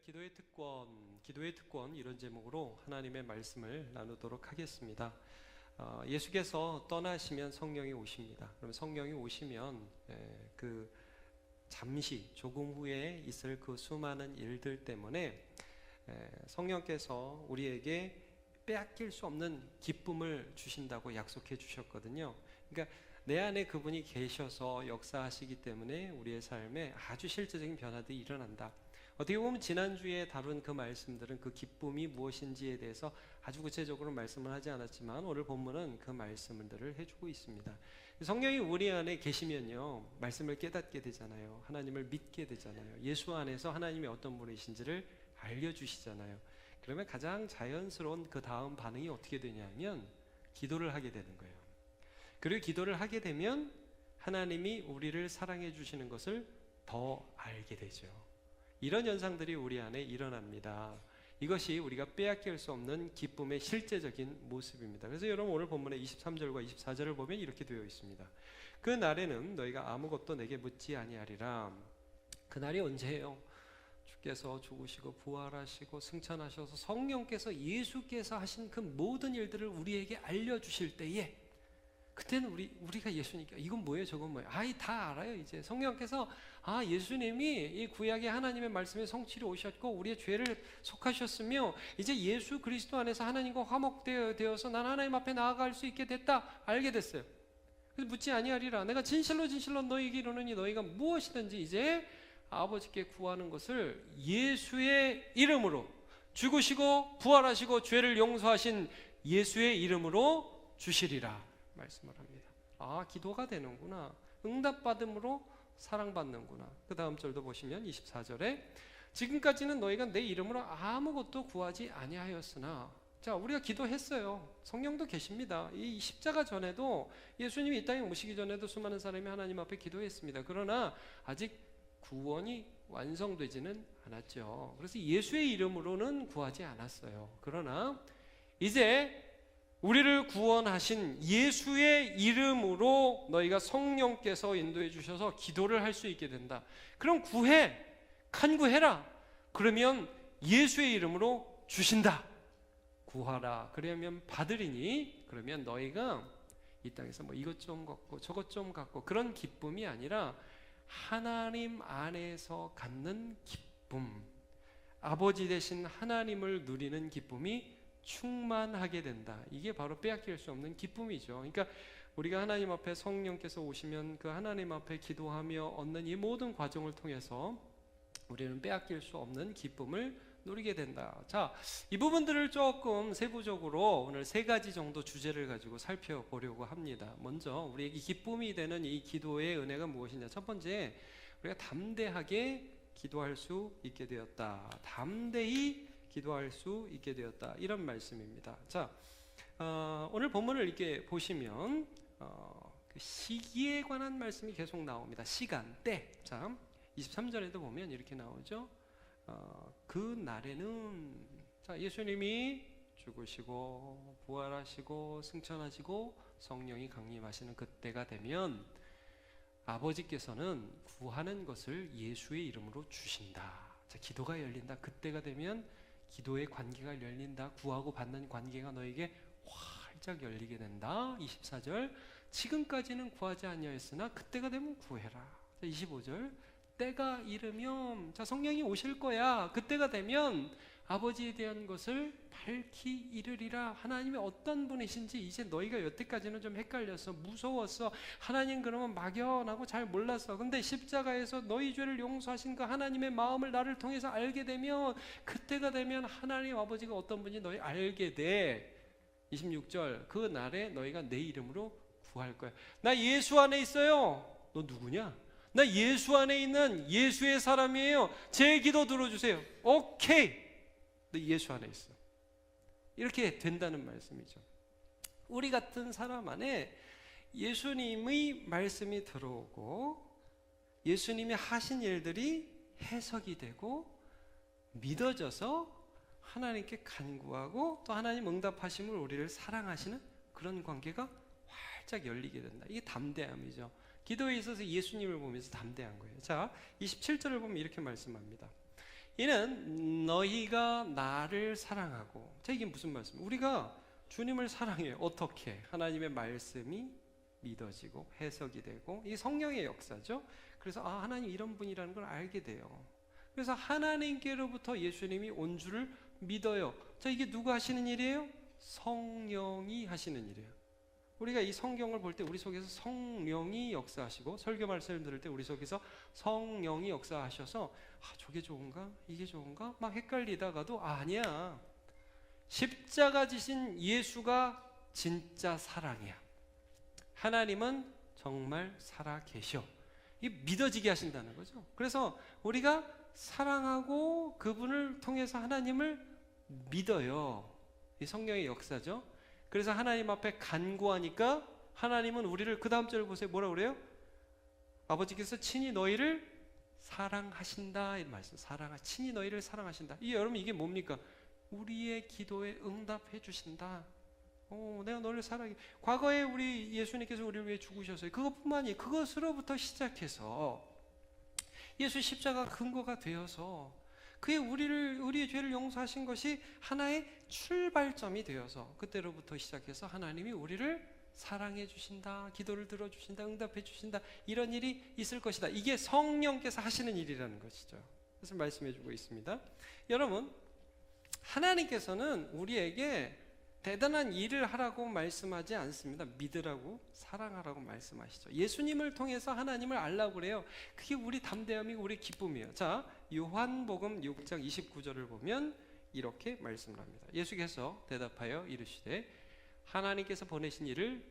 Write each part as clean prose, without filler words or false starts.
기도의 특권 이런 제목으로 하나님의 말씀을 나누도록 하겠습니다. 예수께서 떠나시면 성령이 오십니다. 그럼 성령이 오시면 잠시 조금 후에 있을 그 수많은 일들 때문에 성령께서 우리에게 빼앗길 수 없는 기쁨을 주신다고 약속해 주셨거든요. 그러니까 내 안에 그분이 계셔서 역사하시기 때문에 우리의 삶에 아주 실제적인 변화들이 일어난다. 어떻게 보면 지난주에 다룬 그 말씀들은 그 기쁨이 무엇인지에 대해서 아주 구체적으로 말씀을 하지 않았지만 오늘 본문은 그 말씀들을 해주고 있습니다. 성령이 우리 안에 계시면요, 말씀을 깨닫게 되잖아요. 하나님을 믿게 되잖아요. 예수 안에서 하나님이 어떤 분이신지를 알려주시잖아요. 그러면 가장 자연스러운 그 다음 반응이 어떻게 되냐면 기도를 하게 되는 거예요. 그리고 기도를 하게 되면 하나님이 우리를 사랑해 주시는 것을 더 알게 되죠. 이런 현상들이 우리 안에 일어납니다. 이것이 우리가 빼앗길 수 없는 기쁨의 실제적인 모습입니다. 그래서 여러분 오늘 본문의 23절과 24절을 보면 이렇게 되어 있습니다. 그 날에는 너희가 아무것도 내게 묻지 아니하리라. 그 날이 언제예요? 주께서 죽으시고 부활하시고 승천하셔서 성령께서 예수께서 하신 그 모든 일들을 우리에게 알려주실 때에, 그때는 우리가 예수니까 이건 뭐예요 저건 뭐예요, 다 알아요. 이제 성령께서 예수님이 이 구약의 하나님의 말씀에 성취로 오셨고 우리의 죄를 속하셨으며 이제 예수 그리스도 안에서 하나님과 화목되어서 난 하나님 앞에 나아갈 수 있게 됐다, 알게 됐어요. 그래서 묻지 아니하리라. 내가 진실로 너희에게 이르노니 너희가 무엇이든지 이제 아버지께 구하는 것을 예수의 이름으로, 죽으시고 부활하시고 죄를 용서하신 예수의 이름으로 주시리라 말씀을 합니다. 기도가 되는구나, 응답받음으로 사랑받는구나. 그 다음 절도 보시면 24절에 지금까지는 너희가 내 이름으로 아무것도 구하지 아니하였으나, 자, 우리가 기도했어요. 성령도 계십니다. 이 십자가 전에도 예수님이 이 땅에 오시기 전에도 수많은 사람이 하나님 앞에 기도했습니다. 그러나 아직 구원이 완성되지는 않았죠. 그래서 예수의 이름으로는 구하지 않았어요. 그러나 이제 우리를 구원하신 예수의 이름으로 너희가 성령께서 인도해 주셔서 기도를 할 수 있게 된다. 그럼 간구해라. 그러면 예수의 이름으로 주신다. 구하라. 그러면 받으리니. 그러면 너희가 이 땅에서 이것 좀 갖고 저것 좀 갖고 그런 기쁨이 아니라 하나님 안에서 갖는 기쁨, 아버지 되신 하나님을 누리는 기쁨이 충만하게 된다. 이게 바로 빼앗길 수 없는 기쁨이죠. 그러니까 우리가 하나님 앞에 성령께서 오시면 그 하나님 앞에 기도하며 얻는 이 모든 과정을 통해서 우리는 빼앗길 수 없는 기쁨을 누리게 된다. 자, 이 부분들을 조금 세부적으로 오늘 3가지 정도 주제를 가지고 살펴보려고 합니다. 먼저 우리에게 기쁨이 되는 이 기도의 은혜가 무엇이냐. 첫 번째, 우리가 담대하게 기도할 수 있게 되었다. 담대히 기도할 수 있게 되었다. 이런 말씀입니다. 자, 오늘 본문을 이렇게 보시면 그 시기에 관한 말씀이 계속 나옵니다. 시간, 때. 자, 23절에도 보면 이렇게 나오죠. 그 날에는, 자, 예수님이 죽으시고 부활하시고 승천하시고 성령이 강림하시는 그때가 되면 아버지께서는 구하는 것을 예수의 이름으로 주신다. 자, 기도가 열린다. 그때가 되면 기도의 관계가 열린다. 구하고 받는 관계가 너에게 활짝 열리게 된다. 24절, 지금까지는 구하지 아니하였으나 그때가 되면 구해라. 자, 25절, 때가 이르면, 자, 성령이 오실 거야. 그때가 되면 아버지에 대한 것을 밝히 이르리라. 하나님이 어떤 분이신지 이제 너희가 여태까지는 좀 헷갈렸어, 무서웠어, 하나님 그러면 막연하고 잘 몰랐어. 근데 십자가에서 너희 죄를 용서하신 그 하나님의 마음을 나를 통해서 알게 되면, 그때가 되면 하나님 아버지가 어떤 분인지 너희 알게 돼. 26절, 그 날에 너희가 내 이름으로 구할 거야. 나 예수 안에 있어요. 너 누구냐? 나 예수 안에 있는 예수의 사람이에요. 제 기도 들어주세요. 오케이, 너 예수 안에 있어. 이렇게 된다는 말씀이죠. 우리 같은 사람 안에 예수님의 말씀이 들어오고 예수님이 하신 일들이 해석이 되고 믿어져서 하나님께 간구하고 또 하나님 응답하심을 우리를 사랑하시는 그런 관계가 활짝 열리게 된다. 이게 담대함이죠. 기도에 있어서 예수님을 보면서 담대한 거예요. 자, 27절을 보면 이렇게 말씀합니다. 이는 너희가 나를 사랑하고. 자, 이게 무슨 말씀이에요? 우리가 주님을 사랑해요. 어떻게? 하나님의 말씀이 믿어지고 해석이 되고, 이 성령의 역사죠. 그래서 하나님 이런 분이라는 걸 알게 돼요. 그래서 하나님께로부터 예수님이 온 줄을 믿어요. 자, 이게 누가 하시는 일이에요? 성령이 하시는 일이에요. 우리가 이 성경을 볼 때 우리 속에서 성령이 역사하시고, 설교 말씀을 들을 때 우리 속에서 성령이 역사하셔서 저게 좋은가? 이게 좋은가? 막 헷갈리다가도 아니야, 십자가 지신 예수가 진짜 사랑이야. 하나님은 정말 살아 계셔. 이게 믿어지게 하신다는 거죠. 그래서 우리가 사랑하고 그분을 통해서 하나님을 믿어요. 이 성령의 역사죠. 그래서 하나님 앞에 간구하니까 하나님은 우리를, 그 다음 절 보세요. 뭐라 그래요? 아버지께서 친히 너희를 사랑하신다, 이 말씀. 친히 너희를 사랑하신다. 여러분, 이게 뭡니까? 우리의 기도에 응답해 주신다. 내가 너를 사랑해. 과거에 우리 예수님께서 우리를 위해 죽으셨어요. 그것뿐만이, 그것으로부터 시작해서 예수 십자가 근거가 되어서 그의 우리의 죄를 용서하신 것이 하나의 출발점이 되어서, 그때로부터 시작해서 하나님이 우리를 사랑해 주신다, 기도를 들어주신다, 응답해 주신다, 이런 일이 있을 것이다. 이게 성령께서 하시는 일이라는 것이죠. 그래서 말씀해 주고 있습니다. 여러분, 하나님께서는 우리에게 대단한 일을 하라고 말씀하지 않습니다. 믿으라고, 사랑하라고 말씀하시죠. 예수님을 통해서 하나님을 알라고 그래요. 그게 우리 담대함이고 우리 기쁨이에요. 자, 요한복음 6장 29절을 보면 이렇게 말씀을 합니다. 예수께서 대답하여 이르시되 하나님께서 보내신 이를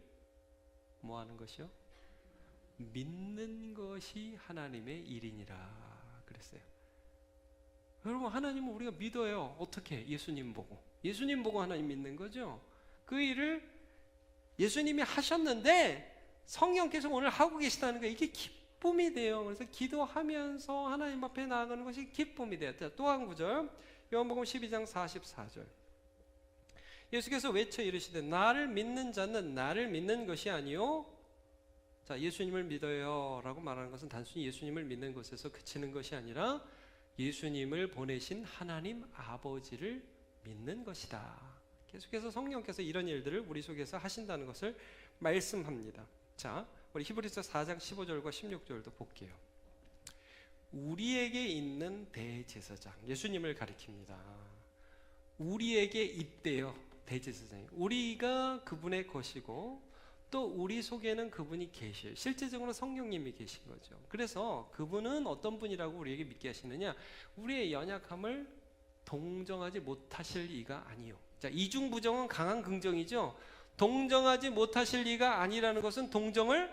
뭐 하는 것이요? 믿는 것이 하나님의 일이니라 그랬어요. 여러분, 하나님은 우리가 믿어요. 어떻게? 예수님 보고. 예수님 보고 하나님 믿는 거죠. 그 일을 예수님이 하셨는데 성령께서 오늘 하고 계시다는 거예요. 이게 기쁨이 돼요. 그래서 기도하면서 하나님 앞에 나아가는 것이 기쁨이 돼요. 또 한 구절, 요한복음 12장 44절. 예수께서 외쳐 이르시되 나를 믿는 자는 나를 믿는 것이 아니요. 자, 예수님을 믿어요 라고 말하는 것은 단순히 예수님을 믿는 것에서 그치는 것이 아니라 예수님을 보내신 하나님 아버지를 믿는 것이다. 계속해서 성령께서 이런 일들을 우리 속에서 하신다는 것을 말씀합니다. 자, 우리 히브리서 4장 15절과 16절도 볼게요. 우리에게 있는 대제사장, 예수님을 가리킵니다. 우리에게 있대요, 대제사장이. 우리가 그분의 것이고 또 우리 속에는 그분이 계셔요. 실제적으로 성령님이 계신 거죠. 그래서 그분은 어떤 분이라고 우리에게 믿게 하시느냐? 우리의 연약함을 동정하지 못하실 이가 아니요. 자, 이중부정은 강한 긍정이죠. 동정하지 못하실 이가 아니라는 것은 동정을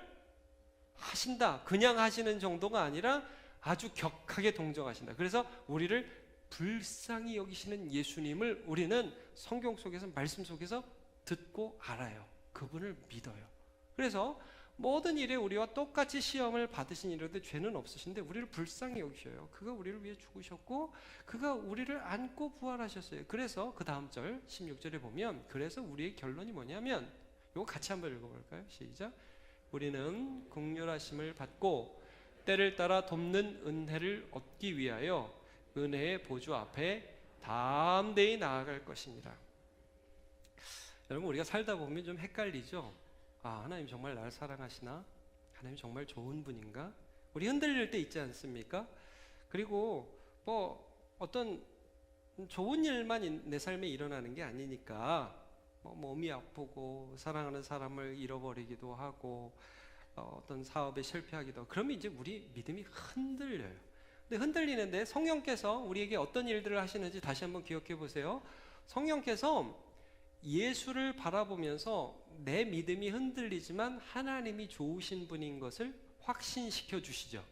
하신다. 그냥 하시는 정도가 아니라 아주 격하게 동정하신다. 그래서 우리를 불쌍히 여기시는 예수님을 우리는 성경 속에서, 말씀 속에서 듣고 알아요. 그분을 믿어요. 그래서 모든 일에 우리와 똑같이 시험을 받으신 이로도 죄는 없으신데 우리를 불쌍히 여기셔요. 그가 우리를 위해 죽으셨고 그가 우리를 안고 부활하셨어요. 그래서 그 다음 절 16절에 보면, 그래서 우리의 결론이 뭐냐면, 이거 같이 한번 읽어볼까요? 시작. 우리는 긍휼하심을 받고 때를 따라 돕는 은혜를 얻기 위하여 은혜의 보좌 앞에 담대히 나아갈 것입니다. 여러분, 우리가 살다 보면 좀 헷갈리죠? 하나님 정말 나를 사랑하시나? 하나님 정말 좋은 분인가? 우리 흔들릴 때 있지 않습니까? 그리고 어떤 좋은 일만 내 삶에 일어나는 게 아니니까 몸이 아프고 사랑하는 사람을 잃어버리기도 하고 어떤 사업에 실패하기도 하고, 그러면 이제 우리 믿음이 흔들려요. 근데 흔들리는데 성령께서 우리에게 어떤 일들을 하시는지 다시 한번 기억해 보세요. 성령께서 예수를 바라보면서 내 믿음이 흔들리지만 하나님이 좋으신 분인 것을 확신시켜 주시죠.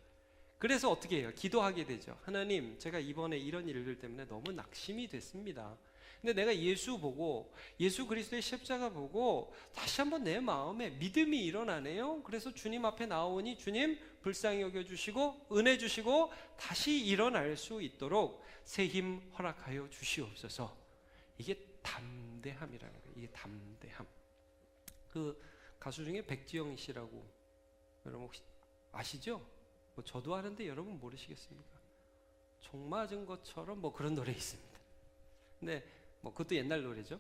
그래서 어떻게 해요? 기도하게 되죠. 하나님, 제가 이번에 이런 일들 때문에 너무 낙심이 됐습니다. 근데 내가 예수 보고, 예수 그리스도의 십자가 보고 다시 한번 내 마음에 믿음이 일어나네요. 그래서 주님 앞에 나오니 주님 불쌍히 여겨주시고 은혜 주시고 다시 일어날 수 있도록 새 힘 허락하여 주시옵소서. 이게 담대함이라는 거예요. 이게 담대함. 그 가수 중에 백지영 씨라고 여러분 혹시 아시죠? 저도 아는데 여러분 모르시겠습니까? 총 맞은 것처럼 뭐 그런 노래 있습니다. 근데 뭐 그것도 옛날 노래죠.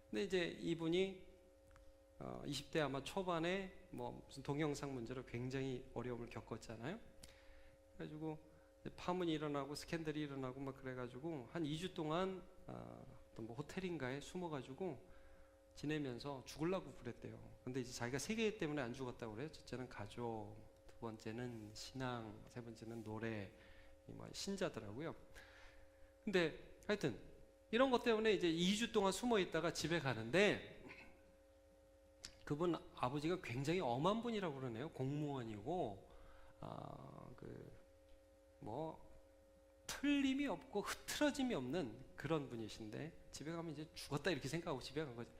근데 이제 이분이 20대 아마 초반에 뭐 무슨 동영상 문제로 굉장히 어려움을 겪었잖아요. 그래가지고 파문이 일어나고 스캔들이 일어나고 막 그래가지고 한 2주 동안 어떤 뭐 호텔인가에 숨어가지고 지내면서 죽으려고 그랬대요. 근데 이제 자기가 세계 때문에 안 죽었다고 그래요. 첫째는 가족, 두 번째는 신앙, 세 번째는 노래, 뭐 신자더라고요. 근데 하여튼 이런 것 때문에 이제 2주 동안 숨어 있다가 집에 가는데 그분 아버지가 굉장히 엄한 분이라고 그러네요. 공무원이고 뭐 틀림이 없고 흐트러짐이 없는 그런 분이신데 집에 가면 이제 죽었다 이렇게 생각하고 집에 간 거죠.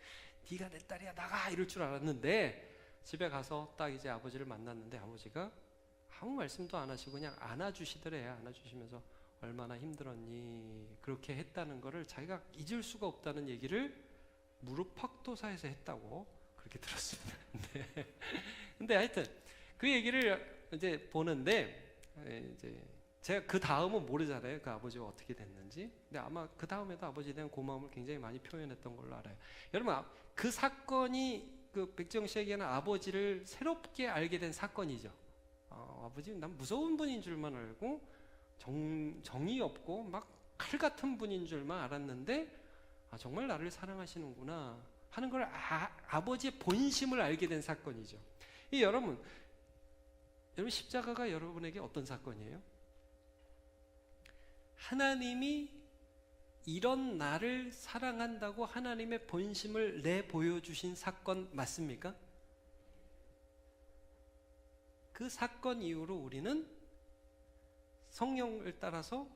네가 내 딸이야 나가 이럴 줄 알았는데 집에 가서 딱 이제 아버지를 만났는데 아버지가 아무 말씀도 안 하시고 그냥 안아주시더래요. 안아주시면서 얼마나 힘들었니 그렇게 했다는 거를 자기가 잊을 수가 없다는 얘기를 무릎팍도사에서 했다고 그렇게 들었습니다. 근데 하여튼 그 얘기를 이제 보는데 이제 제가 그 다음은 모르잖아요. 그 아버지가 어떻게 됐는지. 근데 아마 그 다음에도 아버지에 대한 고마움을 굉장히 많이 표현했던 걸로 알아요. 여러분 그 사건이 그 백지영 씨에게는 아버지를 새롭게 알게 된 사건이죠. 아버지 난 무서운 분인 줄만 알고 정이 없고 막 칼 같은 분인 줄만 알았는데 정말 나를 사랑하시는구나 하는 걸 아버지의 본심을 알게 된 사건이죠. 여러분 십자가가 여러분에게 어떤 사건이에요? 하나님이 이런 나를 사랑한다고 하나님의 본심을 내보여주신 사건 맞습니까? 그 사건 이후로 우리는 성령을 따라서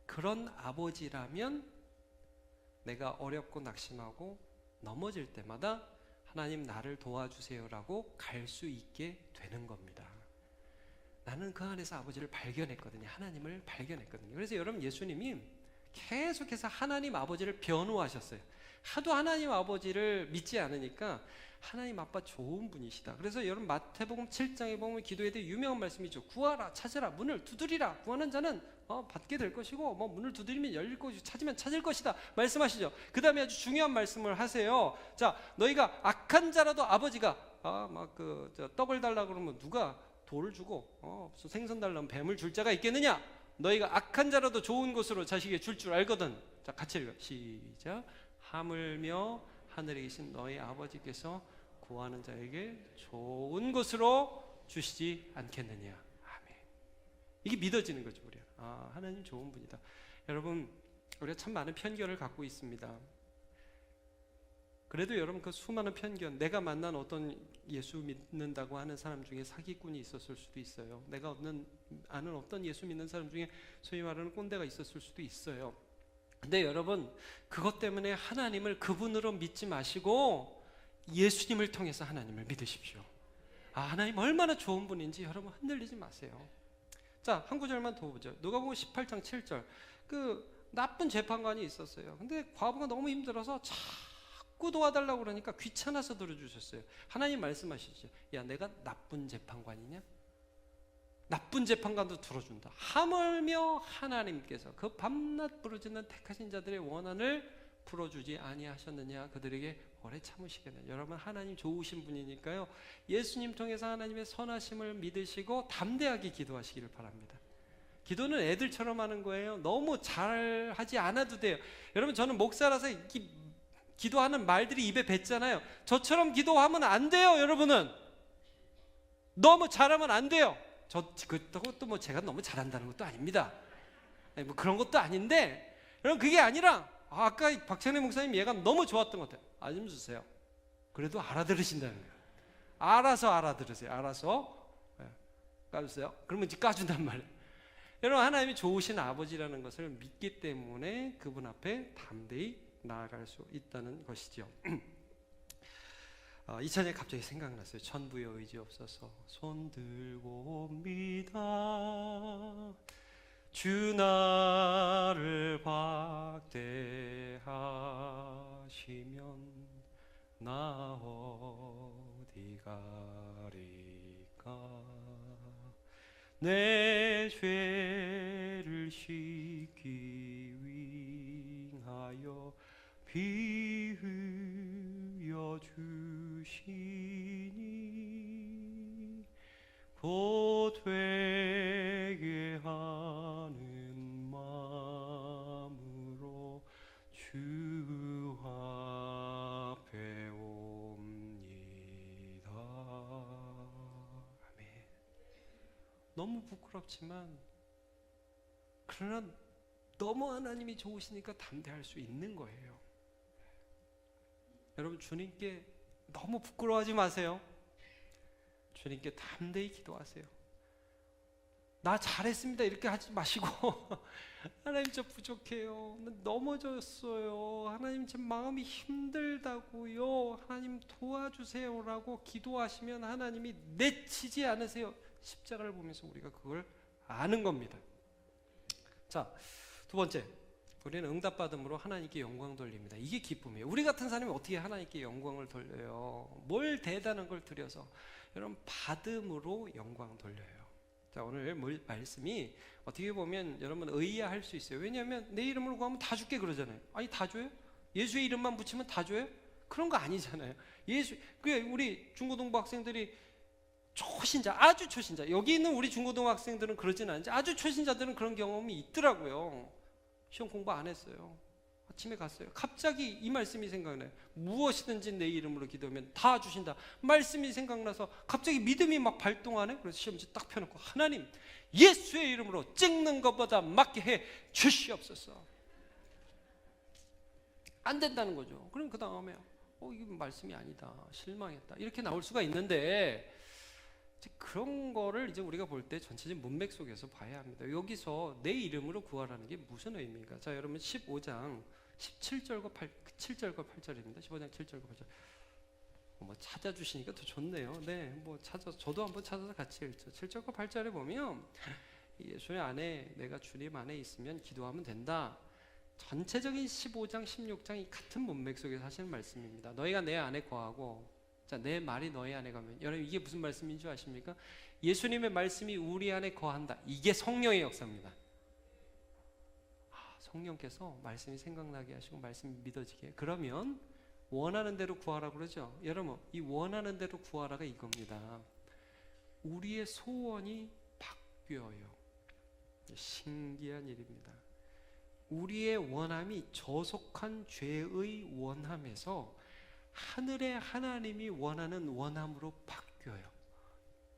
그런 아버지라면 내가 어렵고 낙심하고 넘어질 때마다 하나님 나를 도와주세요라고 갈 수 있게 되는 겁니다. 나는 그 안에서 아버지를 발견했거든요. 하나님을 발견했거든요. 그래서 여러분 예수님이 계속해서 하나님 아버지를 변호하셨어요. 하도 하나님 아버지를 믿지 않으니까 하나님 아빠 좋은 분이시다. 그래서 여러분 마태복음 7장에 보면 기도에 대해 유명한 말씀이죠. 구하라 찾으라 문을 두드리라 구하는 자는 받게 될 것이고 뭐 문을 두드리면 열릴 것이고 찾으면 찾을 것이다 말씀하시죠. 그 다음에 아주 중요한 말씀을 하세요. 자 너희가 악한 자라도 아버지가 떡을 달라 그러면 누가 돌을 주고 무슨 생선 달라면 뱀을 줄 자가 있겠느냐. 너희가 악한 자라도 좋은 것으로 자식에게 줄 줄 알거든. 자 같이 읽어 시작. 하물며 하늘에 계신 너희 아버지께서 구하는 자에게 좋은 것으로 주시지 않겠느냐. 아멘. 이게 믿어지는 거죠. 우리가 하나님 좋은 분이다. 여러분 우리가 참 많은 편견을 갖고 있습니다. 그래도 여러분 그 수많은 편견, 내가 만난 어떤 예수 믿는다고 하는 사람 중에 사기꾼이 있었을 수도 있어요. 내가 아는 어떤 예수 믿는 사람 중에 소위 말하는 꼰대가 있었을 수도 있어요. 근데 여러분 그것 때문에 하나님을 그분으로 믿지 마시고 예수님을 통해서 하나님을 믿으십시오. 하나님 얼마나 좋은 분인지 여러분 흔들리지 마세요. 자, 한 구절만 더 보죠. 누가복음 18장 7절. 그 나쁜 재판관이 있었어요. 근데 과부가 너무 힘들어서 자꾸 도와달라고 그러니까 귀찮아서 들어주셨어요. 하나님 말씀하시죠. 야, 내가 나쁜 재판관이냐? 나쁜 재판관도 들어준다. 하물며 하나님께서 그 밤낮 부르짖는 택하신 자들의 원한을 풀어주지 아니하셨느냐. 그들에게 오래 참으시겠느냐. 여러분 하나님 좋으신 분이니까요. 예수님 통해서 하나님의 선하심을 믿으시고 담대하게 기도하시기를 바랍니다. 기도는 애들처럼 하는 거예요. 너무 잘하지 않아도 돼요. 여러분 저는 목사라서 기도하는 말들이 입에 뱉잖아요. 저처럼 기도하면 안 돼요. 여러분은 너무 잘하면 안 돼요. 그것도 뭐 제가 너무 잘한다는 것도 아닙니다. 뭐 그런 것도 아닌데 여러분 그게 아니라 아까 박찬희 목사님 얘가 너무 좋았던 것 같아요. 좀 주세요. 그래도 알아들으신다는 거예요. 알아서 알아들으세요. 알아서 까주세요. 그러면 이제 까준단 말이에요. 여러분 하나님이 좋으신 아버지라는 것을 믿기 때문에 그분 앞에 담대히 나아갈 수 있다는 것이죠. 이 찬양이 갑자기 생각났어요. 천부의 의지 없어서 손 들고 옵니다. 주 나를 확대하시면 나 어디 가리까. 내 죄를 씻기 위하여 피 흘려 주시니 곧 되게 하는 마음으로 주 앞에 옵니다. 아멘. 너무 부끄럽지만 그러나 너무 하나님이 좋으시니까 담대할 수 있는 거예요. 여러분, 주님께 너무 부끄러워하지 마세요. 주님께 담대히 기도하세요. 나 잘했습니다 이렇게 하지 마시고 하나님 저 부족해요, 넘어졌어요, 하나님 제 마음이 힘들다고요, 하나님 도와주세요 라고 기도하시면 하나님이 내치지 않으세요. 십자가를 보면서 우리가 그걸 아는 겁니다. 자, 두 번째, 우리는 응답받음으로 하나님께 영광 돌립니다. 이게 기쁨이에요. 우리 같은 사람이 어떻게 하나님께 영광을 돌려요? 뭘 대단한 걸 드려서? 여러분, 받음으로 영광 돌려요. 자, 오늘 말씀이 어떻게 보면 여러분 의아할 수 있어요. 왜냐하면 내 이름으로 구하면 다 줄게 그러잖아요. 아니, 다 줘요? 예수의 이름만 붙이면 다 줘요? 그런 거 아니잖아요. 우리 중고등부 학생들이 초신자, 아주 초신자, 여기 있는 우리 중고등부 학생들은 그러진 않지, 아주 초신자들은 그런 경험이 있더라고요. 시험 공부 안 했어요. 아침에 갔어요. 갑자기 이 말씀이 생각나요. 무엇이든지 내 이름으로 기도하면 다 주신다. 말씀이 생각나서 갑자기 믿음이 막 발동하네. 그래서 시험지 딱 펴놓고, 하나님 예수의 이름으로 찍는 것보다 맞게 해 주시옵소서. 안 된다는 거죠. 그럼 그 다음에 이게 말씀이 아니다, 실망했다, 이렇게 나올 수가 있는데, 그런 거를 이제 우리가 볼 때 전체적인 문맥 속에서 봐야 합니다. 여기서 내 이름으로 구하라는 게 무슨 의미인가? 자, 여러분 15장 7절과 8절입니다. 15장 7절과 8절. 뭐 찾아주시니까 더 좋네요. 네, 뭐 저도 한번 찾아서 같이 읽죠. 7절과 8절에 보면 예수의 안에, 내가 주님 안에 있으면 기도하면 된다. 전체적인 15장 16장이 같은 문맥 속에서 하시는 말씀입니다. 너희가 내 안에 거하고, 자, 내 말이 너희 안에 가면, 여러분 이게 무슨 말씀인 줄 아십니까? 예수님의 말씀이 우리 안에 거한다. 이게 성령의 역사입니다. 성령께서 말씀이 생각나게 하시고 말씀이 믿어지게. 그러면 원하는 대로 구하라 그러죠. 여러분, 이 원하는 대로 구하라가 이겁니다. 우리의 소원이 바뀌어요. 신기한 일입니다. 우리의 원함이 저속한 죄의 원함에서 하늘의 하나님이 원하는 원함으로 바뀌어요.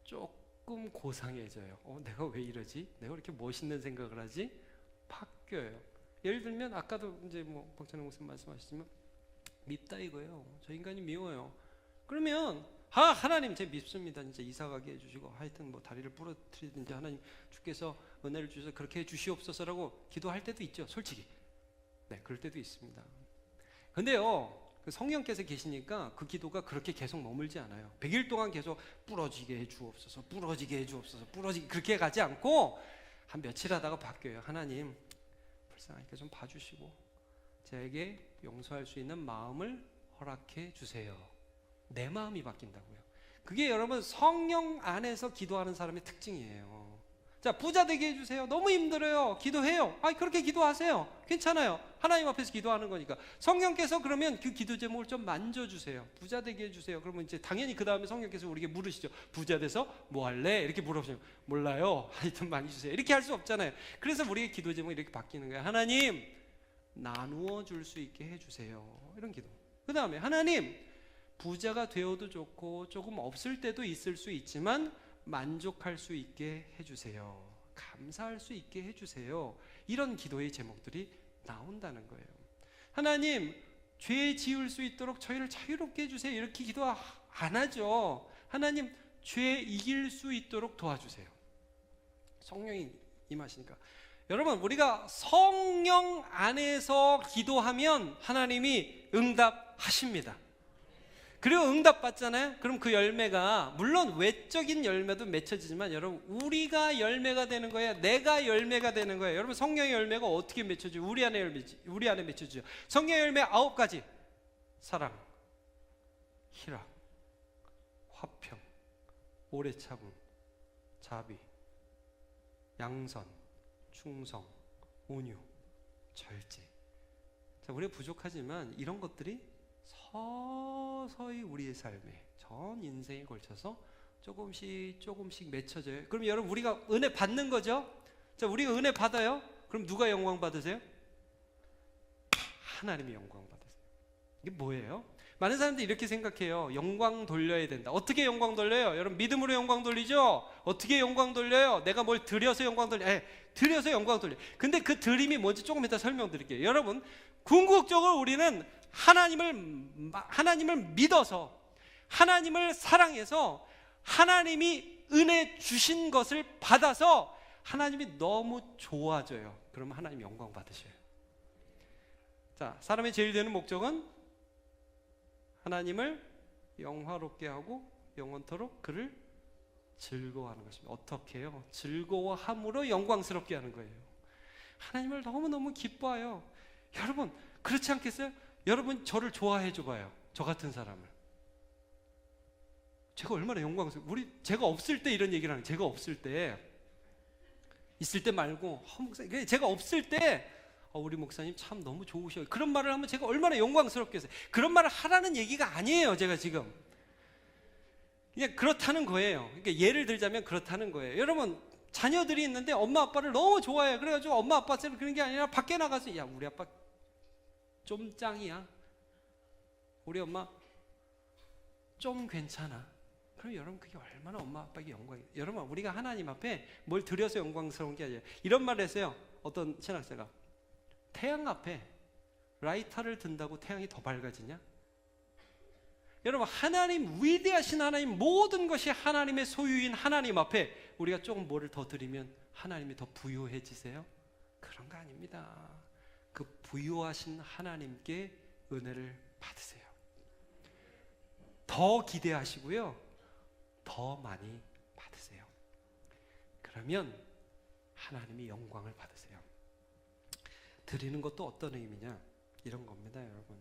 조금 고상해져요. 내가 왜 이러지? 내가 이렇게 멋있는 생각을 하지? 바뀌어요. 예를 들면 아까도 이제 뭐 박찬호 목사님 말씀하셨지만 밉다 이거예요. 저 인간이 미워요. 그러면 하나님 제 밉습니다. 진짜 이사가게 해주시고 하여튼 뭐 다리를 부러뜨리든지 하나님 주께서 은혜를 주셔서 그렇게 해주시옵소서라고 기도할 때도 있죠. 솔직히. 네, 그럴 때도 있습니다. 근데요, 그 성령께서 계시니까 그 기도가 그렇게 계속 머물지 않아요. 100일 동안 계속 부러지게 해주옵소서, 부러지게 해주옵소서, 부러지게, 그렇게 가지 않고 한 며칠 하다가 바뀌어요. 하나님 불쌍하니까 좀 봐주시고 저에게 용서할 수 있는 마음을 허락해 주세요. 내 마음이 바뀐다고요. 그게 여러분 성령 안에서 기도하는 사람의 특징이에요. 자, 부자 되게 해주세요. 너무 힘들어요. 기도해요. 그렇게 기도하세요. 괜찮아요. 하나님 앞에서 기도하는 거니까. 성령께서 그러면 그 기도 제목을 좀 만져주세요. 부자 되게 해주세요. 그러면 이제 당연히 그 다음에 성령께서 우리에게 물으시죠. 부자 돼서 뭐 할래? 이렇게 물어보시면 몰라요. 하여튼 많이 주세요. 이렇게 할 수 없잖아요. 그래서 우리의 기도 제목이 이렇게 바뀌는 거예요. 하나님 나누어 줄 수 있게 해주세요. 이런 기도. 그 다음에 하나님 부자가 되어도 좋고 조금 없을 때도 있을 수 있지만 만족할 수 있게 해주세요. 감사할 수 있게 해주세요. 이런 기도의 제목들이 나온다는 거예요. 하나님 죄 지을 수 있도록 저희를 자유롭게 해주세요. 이렇게 기도 안 하죠. 하나님 죄 이길 수 있도록 도와주세요. 성령이 임하시니까. 여러분, 우리가 성령 안에서 기도하면 하나님이 응답하십니다. 그리고 응답받잖아요. 그럼 그 열매가 물론 외적인 열매도 맺혀지지만 여러분 우리가 열매가 되는 거예요. 내가 열매가 되는 거예요. 여러분 성령의 열매가 어떻게 맺혀져요? 우리 안에 맺혀져요. 성령의 열매 9가지. 사랑, 희락, 화평, 오래 참음, 자비, 양선, 충성, 온유, 절제. 자, 우리가 부족하지만 이런 것들이 서서히 우리의 삶에 전 인생에 걸쳐서 조금씩 맺혀져요. 그럼 여러분 우리가 은혜 받는 거죠? 자, 우리가 은혜 받아요? 그럼 누가 영광 받으세요? 하나님이 영광 받으세요. 이게 뭐예요? 많은 사람들이 이렇게 생각해요. 영광 돌려야 된다. 어떻게 영광 돌려요? 여러분 믿음으로 영광 돌리죠? 어떻게 영광 돌려요? 내가 뭘 드려서 영광 돌려요? 드려서 영광 돌려요. 근데 그 드림이 뭔지 조금 이따 설명드릴게요. 여러분 궁극적으로 우리는 하나님을 믿어서 하나님을 사랑해서 하나님이 은혜 주신 것을 받아서 하나님이 너무 좋아져요. 그러면 하나님 영광 받으셔요. 자, 사람의 제일 되는 목적은 하나님을 영화롭게 하고 영원토록 그를 즐거워하는 것입니다. 어떻게 해요? 즐거워함으로 영광스럽게 하는 거예요. 하나님을 너무너무 기뻐해요. 여러분 그렇지 않겠어요? 여러분 저를 좋아해 줘봐요. 저 같은 사람을. 제가 얼마나 영광스러워. 제가 없을 때 이런 얘기를 하는 거예요. 제가 없을 때, 있을 때 말고 목사님, 제가 없을 때 우리 목사님 참 너무 좋으셔요. 그런 말을 하면 제가 얼마나 영광스럽겠어요. 그런 말을 하라는 얘기가 아니에요. 제가 지금 그냥 그렇다는 거예요. 그러니까 예를 들자면 그렇다는 거예요. 여러분 자녀들이 있는데 엄마 아빠를 너무 좋아해요. 그래가지고 엄마 아빠처럼 그런 게 아니라 밖에 나가서 야 우리 아빠 좀 짱이야. 우리 엄마 좀 괜찮아. 그럼 여러분 그게 얼마나 엄마 아빠에게 영광이에요. 여러분 우리가 하나님 앞에 뭘 드려서 영광스러운 게 아니에요. 이런 말을 했어요. 어떤 신학자가 태양 앞에 라이터를 든다고 태양이 더 밝아지냐? 여러분 하나님 위대하신 하나님 모든 것이 하나님의 소유인 하나님 앞에 우리가 조금 뭐를 더 드리면 하나님이 더 부유해지세요? 그런 거 아닙니다. 그 부유하신 하나님께 은혜를 받으세요. 더 기대하시고요. 더 많이 받으세요. 그러면 하나님이 영광을 받으세요. 드리는 것도 어떤 의미냐? 이런 겁니다, 여러분.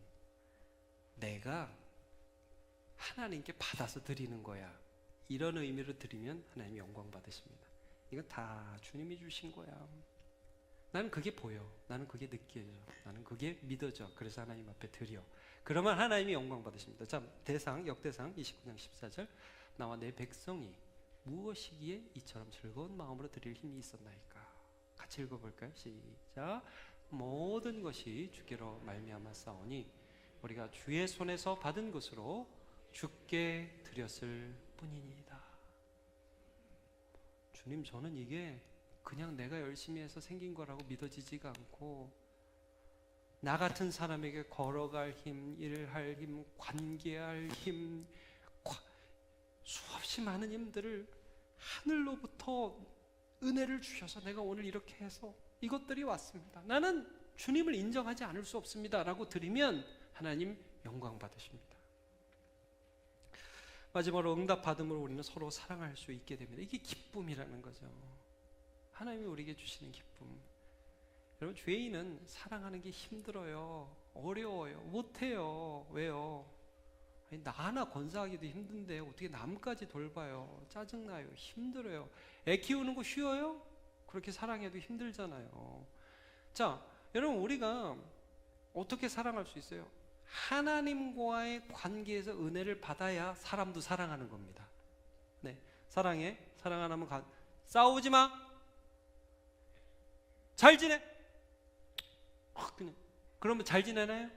내가 하나님께 받아서 드리는 거야. 이런 의미로 드리면 하나님이 영광 받으십니다. 이건 다 주님이 주신 거야. 나는 그게 보여. 나는 그게 느껴져. 나는 그게 믿어져. 그래서 하나님 앞에 드려. 그러면 하나님이 영광 받으십니다. 자, 역대상 29장 14절. 나와 내 백성이 무엇이기에 이처럼 즐거운 마음으로 드릴 힘이 있었나이까. 같이 읽어볼까요? 시작. 모든 것이 주께로 말미암아 싸우니 우리가 주의 손에서 받은 것으로 주께 드렸을 뿐이니이다. 주님, 저는 이게 그냥 내가 열심히 해서 생긴 거라고 믿어지지가 않고 나 같은 사람에게 걸어갈 힘, 일할 힘, 관계할 힘, 수없이 많은 힘들을 하늘로부터 은혜를 주셔서 내가 오늘 이렇게 해서 이것들이 왔습니다. 나는 주님을 인정하지 않을 수 없습니다 라고 드리면 하나님 영광 받으십니다. 마지막으로 응답 받음으로 우리는 서로 사랑할 수 있게 됩니다. 이게 기쁨이라는 거죠. 하나님이 우리에게 주시는 기쁨. 여러분 죄인은 사랑하는 게 힘들어요. 어려워요. 못해요. 왜요? 아니, 나 하나 건사하기도 힘든데 어떻게 남까지 돌봐요. 짜증나요. 힘들어요. 애 키우는 거 쉬워요? 그렇게 사랑해도 힘들잖아요. 자, 여러분 우리가 어떻게 사랑할 수 있어요? 하나님과의 관계에서 은혜를 받아야 사람도 사랑하는 겁니다. 네, 사랑해. 사랑 안 하면 싸우지 마. 잘 지내. 그냥 그러면 잘 지내나요?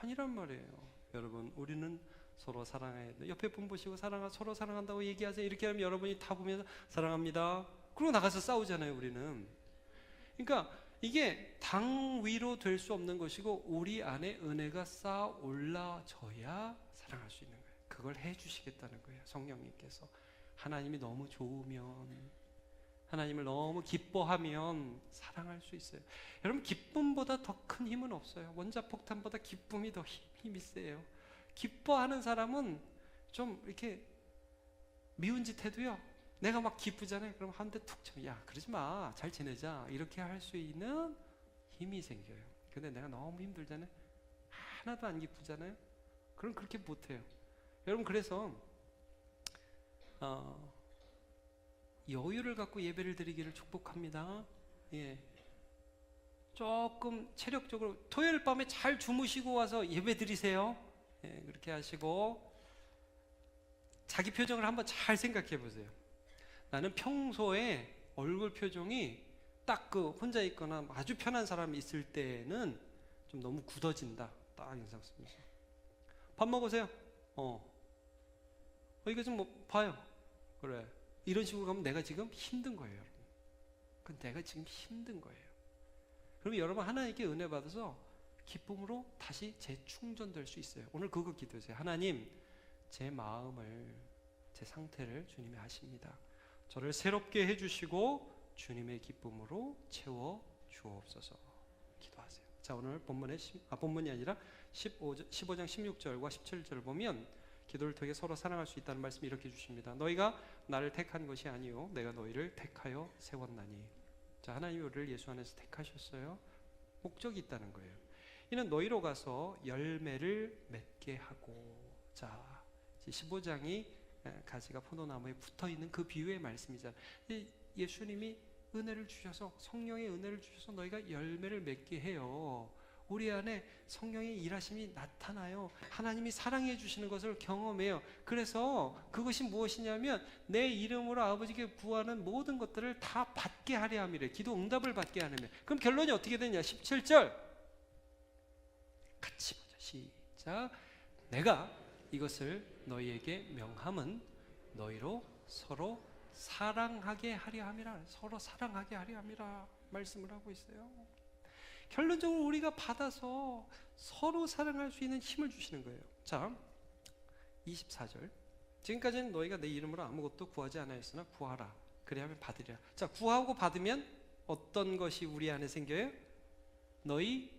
아니란 말이에요. 여러분 우리는 서로 사랑해야 돼. 옆에 분 보시고 서로 사랑한다고 얘기하세요. 이렇게 하면 여러분이 다 보면서 사랑합니다. 그러고 나가서 싸우잖아요. 우리는. 그러니까 이게 당 위로 될 수 없는 것이고 우리 안에 은혜가 쌓아 올라져야 사랑할 수 있는 거예요. 그걸 해주시겠다는 거예요. 성령님께서. 하나님이 너무 좋으면, 하나님을 너무 기뻐하면 사랑할 수 있어요. 여러분 기쁨보다 더 큰 힘은 없어요. 원자폭탄보다 기쁨이 더 힘이 세요. 기뻐하는 사람은 좀 이렇게 미운 짓 해도요, 내가 막 기쁘잖아요. 그럼 한 대 툭 치면 야 그러지 마, 잘 지내자, 이렇게 할 수 있는 힘이 생겨요. 근데 내가 너무 힘들잖아요. 하나도 안 기쁘잖아요. 그럼 그렇게 못해요. 여러분 그래서 여유를 갖고 예배를 드리기를 축복합니다. 예. 조금 체력적으로 토요일 밤에 잘 주무시고 와서 예배 드리세요. 예, 그렇게 하시고 자기 표정을 한번 잘 생각해 보세요. 나는 평소에 얼굴 표정이 딱 그 혼자 있거나 아주 편한 사람이 있을 때는 좀 너무 굳어진다. 딱 인상 씁니다. 밥 먹으세요. 이거 좀 뭐 봐요. 그래. 이런 식으로 가면 내가 지금 힘든 거예요, 여러분. 그건 내가 지금 힘든 거예요. 그러면 여러분 하나님께 은혜 받아서 기쁨으로 다시 재충전될 수 있어요. 오늘 그거 기도하세요. 하나님, 제 마음을, 제 상태를 주님이 아십니다. 저를 새롭게 해주시고 주님의 기쁨으로 채워 주옵소서. 기도하세요. 자, 오늘 본문이 아니라 15장 16절과 17절을 보면 기도를 통해 서로 사랑할 수 있다는 말씀을 이렇게 주십니다. 너희가 나를 택한 것이 아니요 내가 너희를 택하여 세웠나니. 자, 하나님이 우리를 예수 안에서 택하셨어요. 목적이 있다는 거예요. 이는 너희로 가서 열매를 맺게 하고. 자, 15장이 가지가 포도나무에 붙어있는 그 비유의 말씀이잖아요. 예수님이 은혜를 주셔서, 성령의 은혜를 주셔서 너희가 열매를 맺게 해요. 우리 안에 성령의 일하심이 나타나요. 하나님이 사랑해 주시는 것을 경험해요. 그래서 그것이 무엇이냐면 내 이름으로 아버지께 구하는 모든 것들을 다 받게 하려 함이래. 기도 응답을 받게 하려면. 그럼 결론이 어떻게 되냐? 17절 같이 보자. 시작. 내가 이것을 너희에게 명함은 너희로 서로 사랑하게 하려 함이라. 서로 사랑하게 하려 함이라 말씀을 하고 있어요. 결론적으로 우리가 받아서 서로 사랑할 수 있는 힘을 주시는 거예요. 자, 24절. 지금까지는 너희가 내 이름으로 아무것도 구하지 않았으나 구하라. 그래야만 받으리라. 자, 구하고 받으면 어떤 것이 우리 안에 생겨요? 너희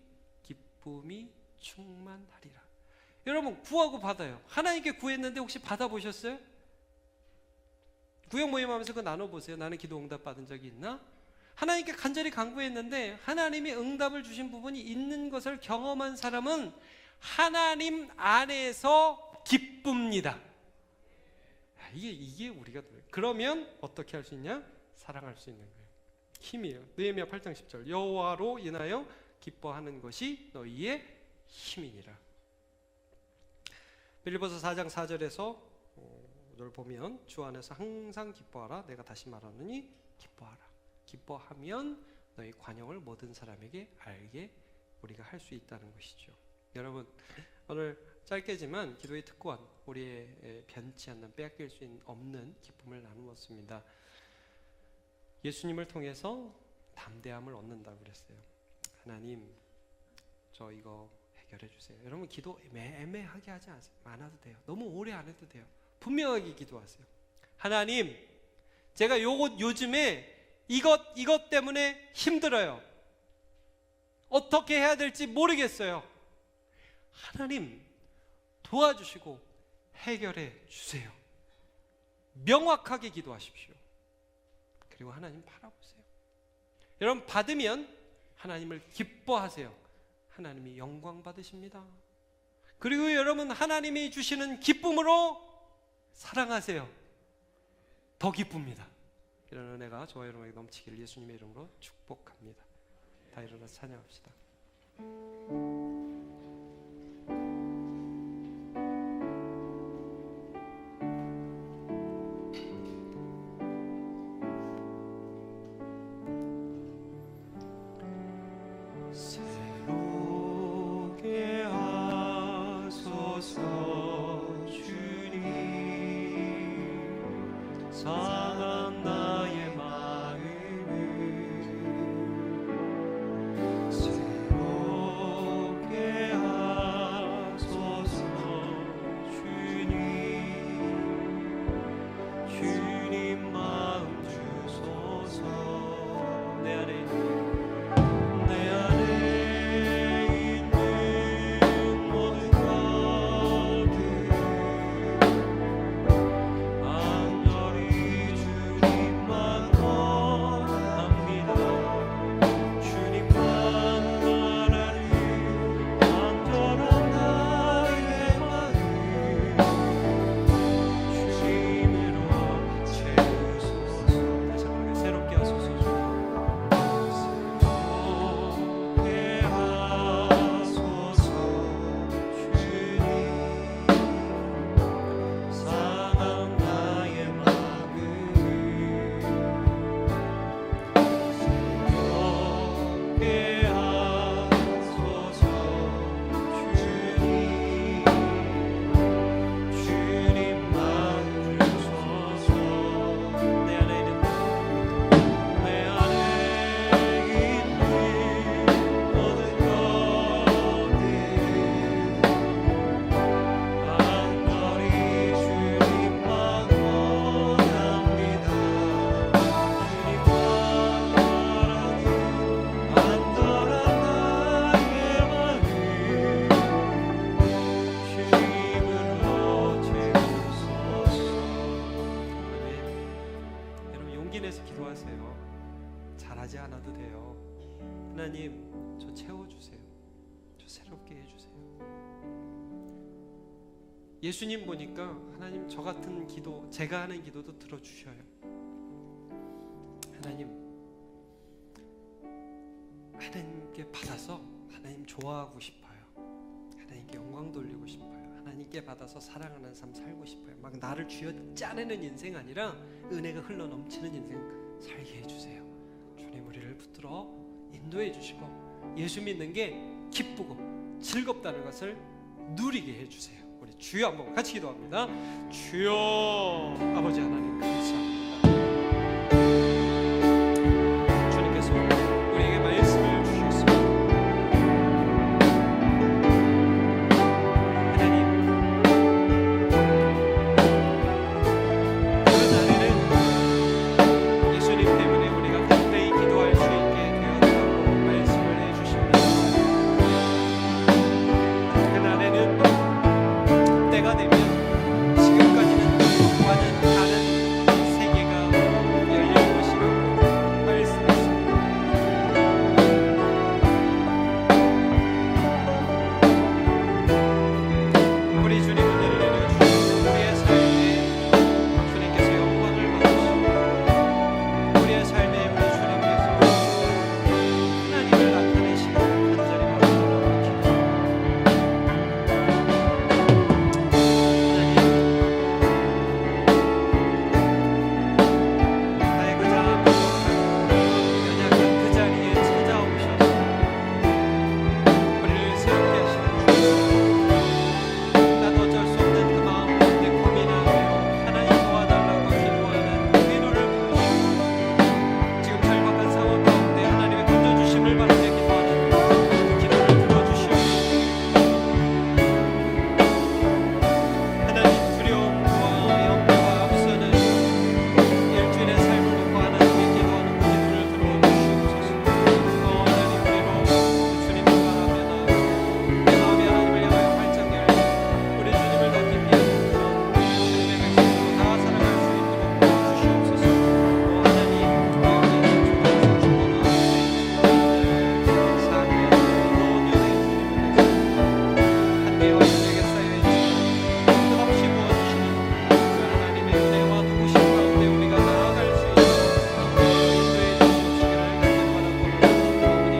기쁨이 충만하리라. 여러분, 구하고 받아요. 하나님께 구했는데 혹시 받아보셨어요? 구역 모임하면서 그거 나눠보세요. 나는 기도 응답 받은 적이 있나? 하나님께 간절히 간구했는데 하나님이 응답을 주신 부분이 있는 것을 경험한 사람은 하나님 안에서 기쁩니다. 이게 우리가 그러면 어떻게 할 수 있냐? 사랑할 수 있는 거예요. 힘이에요. 느헤미야 8장 10절. 여호와로 인하여 기뻐하는 것이 너희의 힘이니라. 빌립보서 4장 4절에서 널 보면 주 안에서 항상 기뻐하라. 내가 다시 말하노니 기뻐하라. 기뻐하면 너희 관용을 모든 사람에게 알게 우리가 할 수 있다는 것이죠. 여러분, 오늘 짧게지만 기도의 특권, 우리의 변치 않는 빼앗길 수 없는 기쁨을 나누었습니다. 예수님을 통해서 담대함을 얻는다고 그랬어요. 하나님, 저 이거 해결해 주세요. 여러분, 기도 애매하게 하지 않아도 돼요. 너무 오래 안 해도 돼요. 분명하게 기도하세요. 하나님, 제가 요즘에 이것 때문에 힘들어요. 어떻게 해야 될지 모르겠어요. 하나님, 도와주시고 해결해 주세요. 명확하게 기도하십시오. 그리고 하나님 바라보세요. 여러분, 받으면 하나님을 기뻐하세요. 하나님이 영광 받으십니다. 그리고 여러분, 하나님이 주시는 기쁨으로 사랑하세요. 더 기쁩니다. 이런 은혜가 저와 여러분에게 넘치기를 예수님의 이름으로 축복합니다. 다 일어나서 찬양합시다. 새롭게 하소서 주님, 상한 나의 마음을 새롭게 바라지 않아도 돼요. 하나님, 저 채워주세요. 저 새롭게 해주세요. 예수님 보니까 하나님 저 같은 기도, 제가 하는 기도도 들어주셔요. 하나님께 받아서 하나님 좋아하고 싶어요. 하나님께 영광 돌리고 싶어요. 하나님께 받아서 사랑하는 삶 살고 싶어요. 막 나를 쥐어 짜내는 인생 아니라 은혜가 흘러 넘치는 인생 살게 해주세요. 주님, 우리를 붙들어 인도해 주시고 예수 믿는 게 기쁘고 즐겁다는 것을 누리게 해주세요. 우리 주여 한번 같이 기도합니다. 주여, 아버지 하나님 감사합니다. 주님께서 우리에게 말씀을 주셨습니다. 하나님, 그런 날에는 예수님 때문에 우리가 담대히 기도할 수 있게 되었다고 말씀을 해주십니다. 그날에는 때가 되면 지금까지는 와는 다른 세계가 열릴 것이라고 말씀했습니다. 우리 주님 은혜를 내려주시고 우리의 삶에 주님께서 영광을 받으시고 우리의 삶에 우리 주님께서 하나님을 나타내시기를 간절히 바라옵니다. 나의 그 작은 연약한 그 자리에 찾아오셔서 우리를 새롭게 하시는 주, 나도 어쩔 수 없는 그 마음 가운데 고민하며 하나님 도와달라고 기도하는 위로를 부으시고 지금 절박한 상황 가운데 하나님의 건져주심을 바라며 기도하는 그 기도를 들어주시옵소서. 하나님, 두려움과 염려가 앞서는 일주일의 삶을 놓고 하나님께 기도하는 그 기도를 들어주시옵소서. 하나님, 우리로 주님을 바라며 나아가고 내 마음이 하나님을 향하여 활짝 열려 우리 주님을 닮기 위한 그런 주님의 백성으로 다 살아갈 수 있도록 도와주시옵소서. 하나님, 우리 여기 있는 주님을 축원하오니 사랑하는 모든 주님을 한대와 인에게 쌓여있는 끝없이 부어주시는 그 하나님의 은혜와 도우심 가운데 우리가 나아갈 수 있도록 인도해 주시옵시기를 간절히 바라옵나오니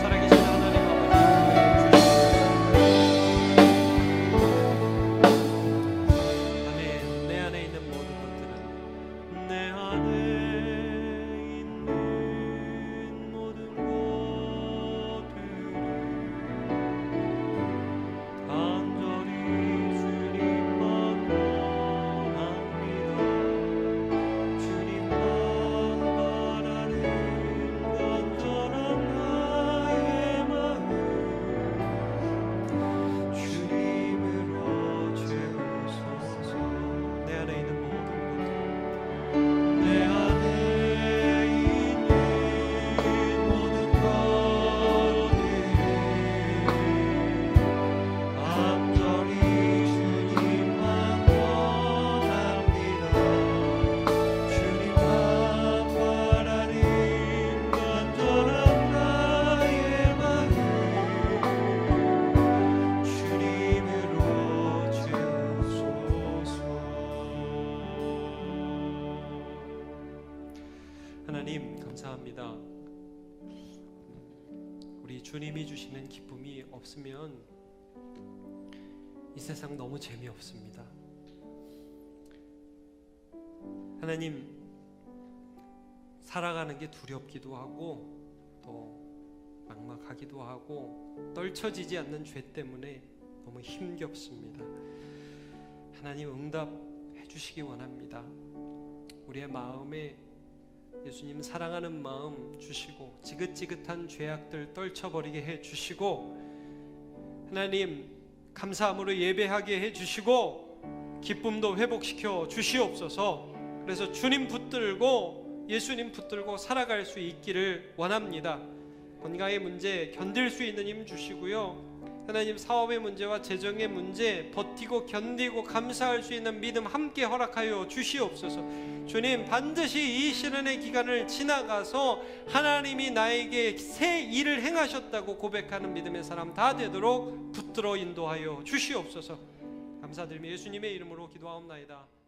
살아계신 하나님 아버지 인도해 주시옵소서. 아멘. 내 안에 있는 모든 것들은 내 안에 있는 모든 것들을 간절히 주님만 원합니다. 주님만 바라는 간절한 나의 마음 주님으로 채우소서. 내 안에 있는 모든 것들 내 안에 있는 모든 것들을 간절히 주님만 원합니다. 주님만 바라는 간절한 나의 마음 주님으로 채우소서. 하나님 감사합니다. 우리 주님이 주시는 기쁨이 없으면 이 세상 너무 재미없습니다. 하나님, 살아가는 게 두렵기도 하고 또 막막하기도 하고 떨쳐지지 않는 죄 때문에 너무 힘겹습니다. 하나님, 응답해 주시기 원합니다. 우리의 마음에 예수님 사랑하는 마음 주시고 지긋지긋한 죄악들 떨쳐버리게 해 주시고 하나님 감사함으로 예배하게 해 주시고 기쁨도 회복시켜 주시옵소서. 그래서 주님 붙들고 예수님 붙들고 살아갈 수 있기를 원합니다. 건강의 문제 견딜 수 있는 힘 주시고요. 하나님, 사업의 문제와 재정의 문제 버티고 견디고 감사할 수 있는 믿음 함께 허락하여 주시옵소서. 주님, 반드시 이 시련의 기간을 지나가서 하나님이 나에게 새 일을 행하셨다고 고백하는 믿음의 사람 다 되도록 붙들어 인도하여 주시옵소서. 감사드리며 예수님의 이름으로 기도하옵나이다.